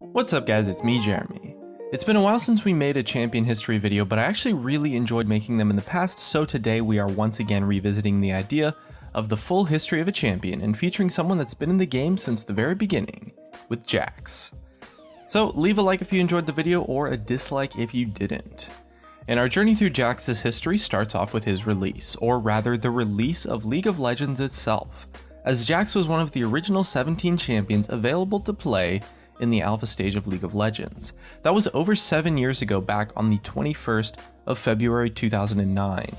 What's up guys, it's me Jeremy. It's been a while since we made a champion history video, but I actually really enjoyed making them in the past, so today we are once again revisiting the idea of the full history of a champion and featuring someone that's been in the game since the very beginning, with Jax. So leave a like if you enjoyed the video or a dislike if you didn't. And our journey through Jax's history starts off with his release, or rather the release of League of Legends itself, as Jax was one of the original 17 champions available to play in the alpha stage of League of Legends. That was over 7 years ago, back on the 21st of February 2009.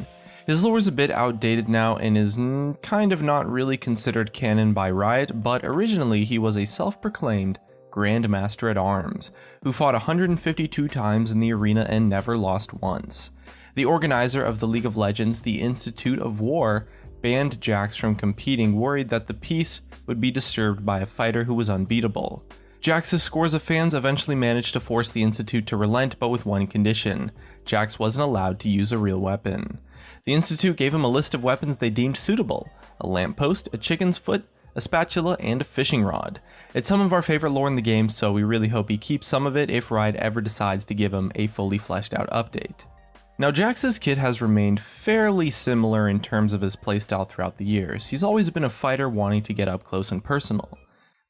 His lore is a bit outdated now and is kind of not really considered canon by Riot, but originally he was a self-proclaimed Grand Master at Arms, who fought 152 times in the arena and never lost once. The organizer of the League of Legends, the Institute of War, banned Jax from competing, worried that the peace would be disturbed by a fighter who was unbeatable. Jax's scores of fans eventually managed to force the Institute to relent, but with one condition: Jax wasn't allowed to use a real weapon. The Institute gave him a list of weapons they deemed suitable: a lamppost, a chicken's foot, a spatula, and a fishing rod. It's some of our favorite lore in the game, so we really hope he keeps some of it if Riot ever decides to give him a fully fleshed out update. Now, Jax's kit has remained fairly similar in terms of his playstyle throughout the years. He's always been a fighter wanting to get up close and personal.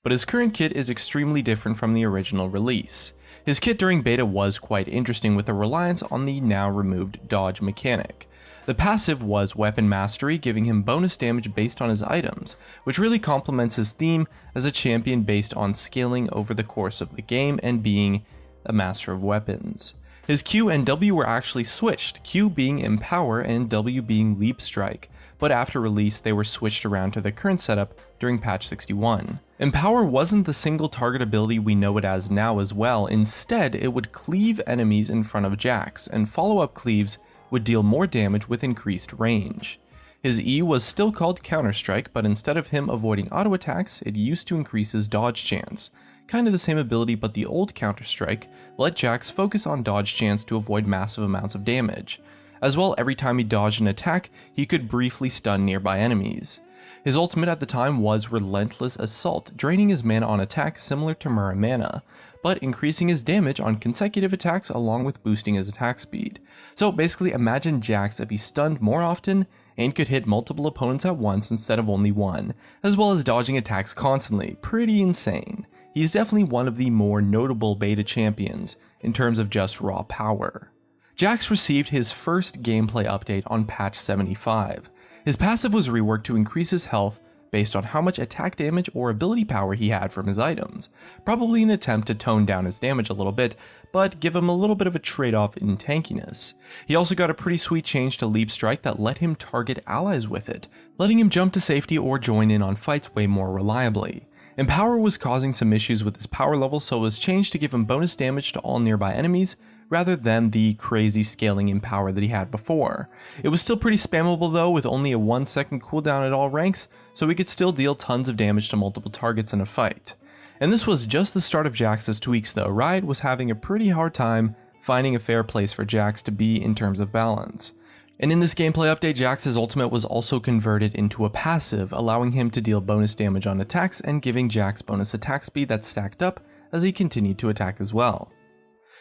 But his current kit is extremely different from the original release. His kit during beta was quite interesting, with a reliance on the now removed dodge mechanic. The passive was Weapon Mastery, giving him bonus damage based on his items, which really complements his theme as a champion based on scaling over the course of the game and being a master of weapons. His Q and W were actually switched, Q being Empower and W being Leap Strike, but after release they were switched around to the current setup during patch 61. Empower wasn't the single target ability we know it as now as well. Instead, it would cleave enemies in front of Jax, and follow-up cleaves would deal more damage with increased range. His E was still called Counter Strike, but instead of him avoiding auto attacks, it used to increase his dodge chance. Kind of the same ability, but the old Counter Strike let Jax focus on dodge chance to avoid massive amounts of damage. As well, every time he dodged an attack, he could briefly stun nearby enemies. His ultimate at the time was Relentless Assault, draining his mana on attack similar to Muramana, but increasing his damage on consecutive attacks along with boosting his attack speed. So basically imagine Jax if he stunned more often and could hit multiple opponents at once instead of only one, as well as dodging attacks constantly. Pretty insane. He's definitely one of the more notable beta champions in terms of just raw power. Jax received his first gameplay update on patch 75. His passive was reworked to increase his health based on how much attack damage or ability power he had from his items, probably an attempt to tone down his damage a little bit, but give him a little bit of a trade-off in tankiness. He also got a pretty sweet change to Leap Strike that let him target allies with it, letting him jump to safety or join in on fights way more reliably. Empower was causing some issues with his power level, so it was changed to give him bonus damage to all nearby enemies, rather than the crazy scaling Empower that he had before. It was still pretty spammable though, with only a 1-second cooldown at all ranks, so he could still deal tons of damage to multiple targets in a fight. And this was just the start of Jax's tweaks though. Riot was having a pretty hard time finding a fair place for Jax to be in terms of balance. And in this gameplay update, Jax's ultimate was also converted into a passive, allowing him to deal bonus damage on attacks and giving Jax bonus attack speed that stacked up as he continued to attack as well.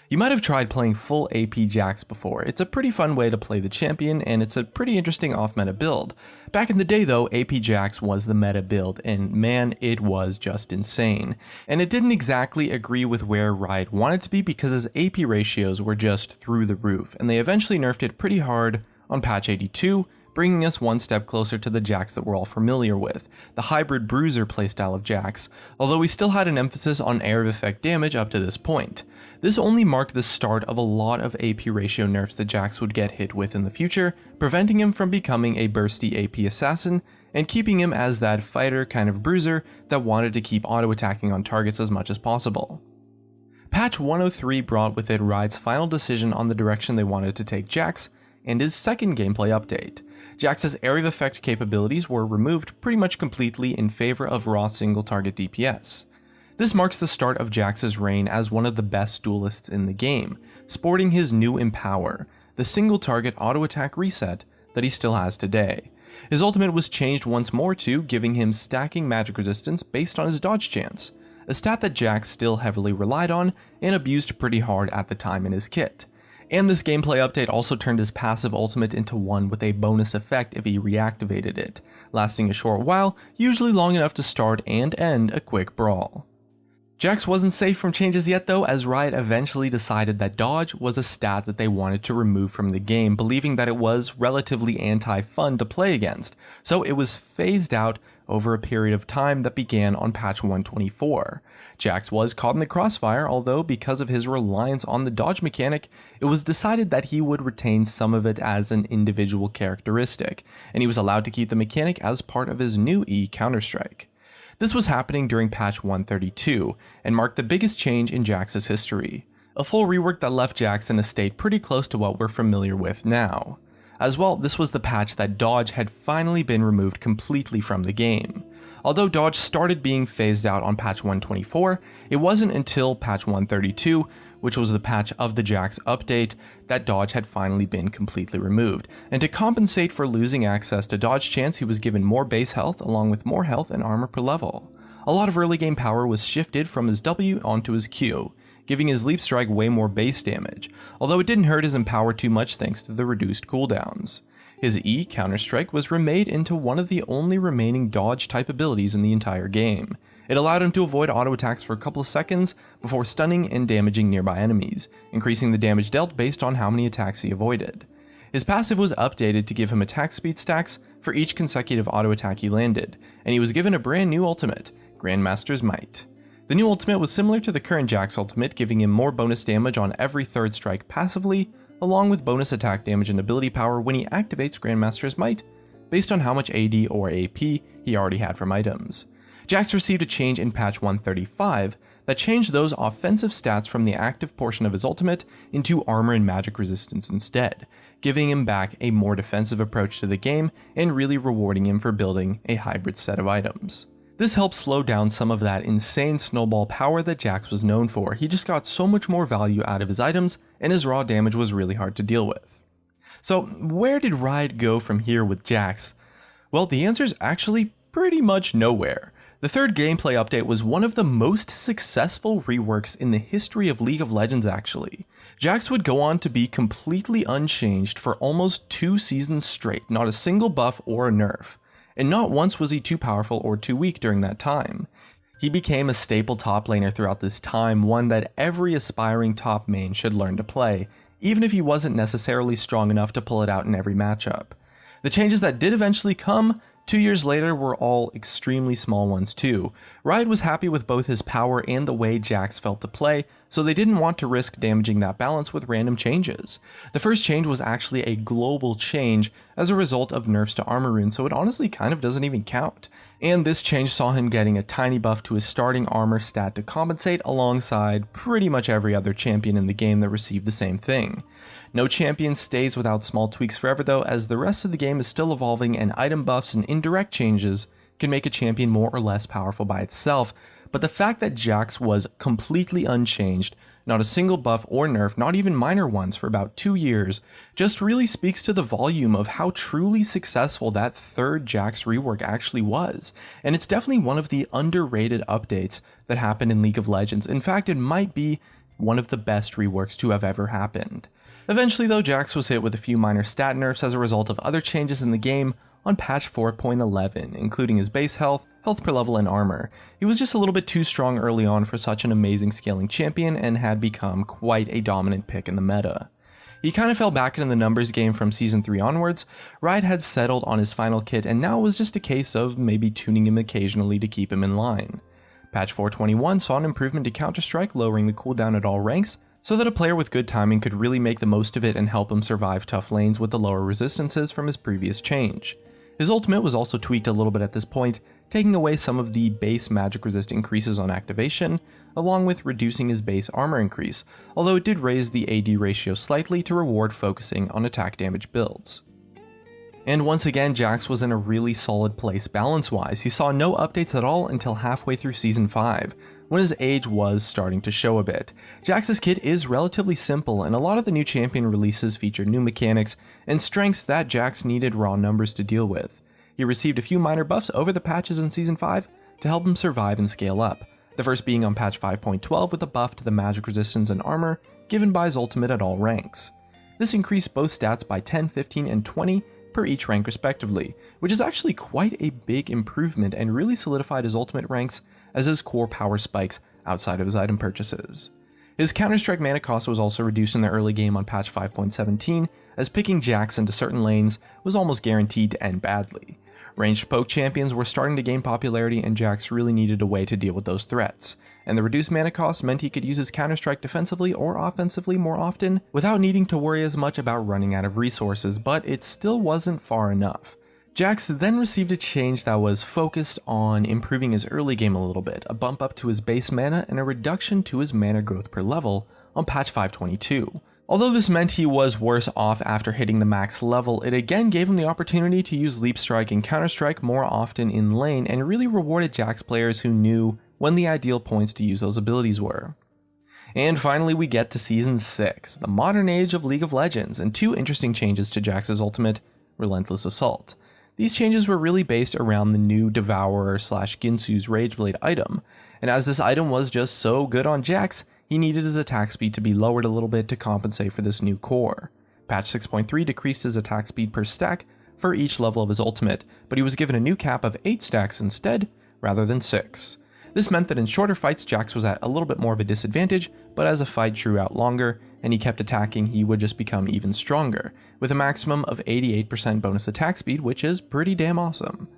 You might have tried playing full AP Jax before. It's a pretty fun way to play the champion, and it's a pretty interesting off-meta build. Back in the day though, AP Jax was the meta build, and man, it was just insane. And it didn't exactly agree with where Riot wanted to be because his AP ratios were just through the roof, and they eventually nerfed it pretty hard on patch 82, bringing us one step closer to the Jax that we're all familiar with, the hybrid bruiser playstyle of Jax, although we still had an emphasis on area of effect damage up to this point. This only marked the start of a lot of AP ratio nerfs that Jax would get hit with in the future, preventing him from becoming a bursty AP assassin, and keeping him as that fighter kind of bruiser that wanted to keep auto-attacking on targets as much as possible. Patch 103 brought with it Riot's final decision on the direction they wanted to take Jax, and his second gameplay update. Jax's area of effect capabilities were removed pretty much completely in favor of raw single target DPS. This marks the start of Jax's reign as one of the best duelists in the game, sporting his new Empower, the single target auto attack reset that he still has today. His ultimate was changed once more too, giving him stacking magic resistance based on his dodge chance, a stat that Jax still heavily relied on and abused pretty hard at the time in his kit. And this gameplay update also turned his passive ultimate into one with a bonus effect if he reactivated it, lasting a short while, usually long enough to start and end a quick brawl. Jax wasn't safe from changes yet though, as Riot eventually decided that dodge was a stat that they wanted to remove from the game, believing that it was relatively anti-fun to play against, so it was phased out over a period of time that began on patch 124. Jax was caught in the crossfire, although because of his reliance on the dodge mechanic, it was decided that he would retain some of it as an individual characteristic, and he was allowed to keep the mechanic as part of his new E Counter-Strike. This was happening during patch 132, and marked the biggest change in Jax's history. A full rework that left Jax in a state pretty close to what we're familiar with now. As well, this was the patch that dodge had finally been removed completely from the game. Although dodge started being phased out on patch 124, it wasn't until patch 132, which was the patch of the Jax update, that dodge had finally been completely removed. And to compensate for losing access to dodge chance, he was given more base health along with more health and armor per level. A lot of early game power was shifted from his W onto his Q, giving his leap strike way more base damage, although it didn't hurt his empower too much thanks to the reduced cooldowns. His E Counter-Strike was remade into one of the only remaining dodge type abilities in the entire game. It allowed him to avoid auto attacks for a couple of seconds before stunning and damaging nearby enemies, increasing the damage dealt based on how many attacks he avoided. His passive was updated to give him attack speed stacks for each consecutive auto attack he landed, and he was given a brand new ultimate, Grandmaster's Might. The new ultimate was similar to the current Jax ultimate, giving him more bonus damage on every third strike passively, along with bonus attack damage and ability power when he activates Grandmaster's Might, based on how much AD or AP he already had from items. Jax received a change in patch 135 that changed those offensive stats from the active portion of his ultimate into armor and magic resistance instead, giving him back a more defensive approach to the game and really rewarding him for building a hybrid set of items. This helped slow down some of that insane snowball power that Jax was known for. He just got so much more value out of his items, and his raw damage was really hard to deal with. So where did Riot go from here with Jax? Well, the answer is actually pretty much nowhere. The third gameplay update was one of the most successful reworks in the history of League of Legends actually. Jax would go on to be completely unchanged for almost 2 seasons straight, not a single buff or a nerf. And not once was he too powerful or too weak during that time. He became a staple top laner throughout this time, one that every aspiring top main should learn to play, even if he wasn't necessarily strong enough to pull it out in every matchup. The changes that did eventually come 2 years later were all extremely small ones too. Riot was happy with both his power and the way Jax felt to play, so they didn't want to risk damaging that balance with random changes. The first change was actually a global change as a result of nerfs to armor runes, so it honestly kind of doesn't even count. And this change saw him getting a tiny buff to his starting armor stat to compensate alongside pretty much every other champion in the game that received the same thing. No champion stays without small tweaks forever though, as the rest of the game is still evolving and item buffs and indirect changes can make a champion more or less powerful by itself, but the fact that Jax was completely unchanged, not a single buff or nerf, not even minor ones for about 2 years, just really speaks to the volume of how truly successful that third Jax rework actually was. And it's definitely one of the underrated updates that happened in League of Legends. In fact, it might be one of the best reworks to have ever happened. Eventually though, Jax was hit with a few minor stat nerfs as a result of other changes in the game on patch 4.11, including his base health, health per level, and armor. He was just a little bit too strong early on for such an amazing scaling champion and had become quite a dominant pick in the meta. He kind of fell back into the numbers game from Season 3 onwards. Riot had settled on his final kit, and now it was just a case of maybe tuning him occasionally to keep him in line. Patch 4.21 saw an improvement to Counter-Strike, lowering the cooldown at all ranks, so that a player with good timing could really make the most of it and help him survive tough lanes with the lower resistances from his previous change. His ultimate was also tweaked a little bit at this point, taking away some of the base magic resist increases on activation, along with reducing his base armor increase, although it did raise the AD ratio slightly to reward focusing on attack damage builds. And once again, Jax was in a really solid place balance-wise. He saw no updates at all until halfway through Season 5, when his age was starting to show a bit. Jax's kit is relatively simple, and a lot of the new champion releases feature new mechanics and strengths that Jax needed raw numbers to deal with. He received a few minor buffs over the patches in Season 5 to help him survive and scale up. the first being on patch 5.12 with a buff to the magic resistance and armor given by his ultimate at all ranks. This increased both stats by 10, 15, and 20 per each rank respectively, which is actually quite a big improvement and really solidified his ultimate ranks as his core power spikes outside of his item purchases. His Counter-Strike mana cost was also reduced in the early game on patch 5.17, as picking Jax into certain lanes was almost guaranteed to end badly. Ranged poke champions were starting to gain popularity and Jax really needed a way to deal with those threats, and the reduced mana cost meant he could use his Counter-Strike defensively or offensively more often without needing to worry as much about running out of resources, but it still wasn't far enough. Jax then received a change that was focused on improving his early game a little bit, a bump up to his base mana and a reduction to his mana growth per level on patch 522. Although this meant he was worse off after hitting the max level, it again gave him the opportunity to use Leap Strike and Counter Strike more often in lane and really rewarded Jax players who knew when the ideal points to use those abilities were. And finally we get to Season 6, the modern age of League of Legends, and two interesting changes to Jax's ultimate, Relentless Assault. These changes were really based around the new Devourer/Ginsu's Rageblade item, and as this item was just so good on Jax, he needed his attack speed to be lowered a little bit to compensate for this new core. Patch 6.3 decreased his attack speed per stack for each level of his ultimate, but he was given a new cap of 8 stacks instead, rather than 6. This meant that in shorter fights Jax was at a little bit more of a disadvantage, but as a fight drew out longer and he kept attacking, he would just become even stronger, with a maximum of 88% bonus attack speed, which is pretty damn awesome.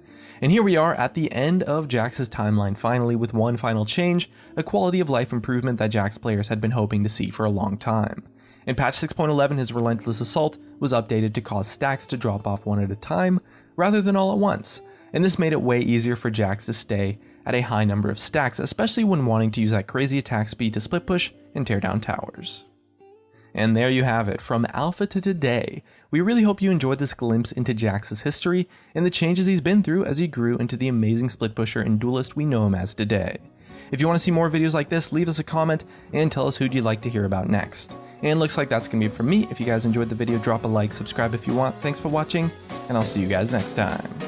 And here we are at the end of Jax's timeline finally, with one final change, a quality of life improvement that Jax players had been hoping to see for a long time. In patch 6.11 his Relentless Assault was updated to cause stacks to drop off one at a time, rather than all at once, and this made it way easier for Jax to stay at a high number of stacks, especially when wanting to use that crazy attack speed to split push and tear down towers. And there you have it, from alpha to today. We really hope you enjoyed this glimpse into Jax's history and the changes he's been through as he grew into the amazing split pusher and duelist we know him as today. If you want to see more videos like this, leave us a comment and tell us who you'd like to hear about next. And looks like that's going to be it from me. If you guys enjoyed the video, drop a like, subscribe if you want. Thanks for watching, and I'll see you guys next time.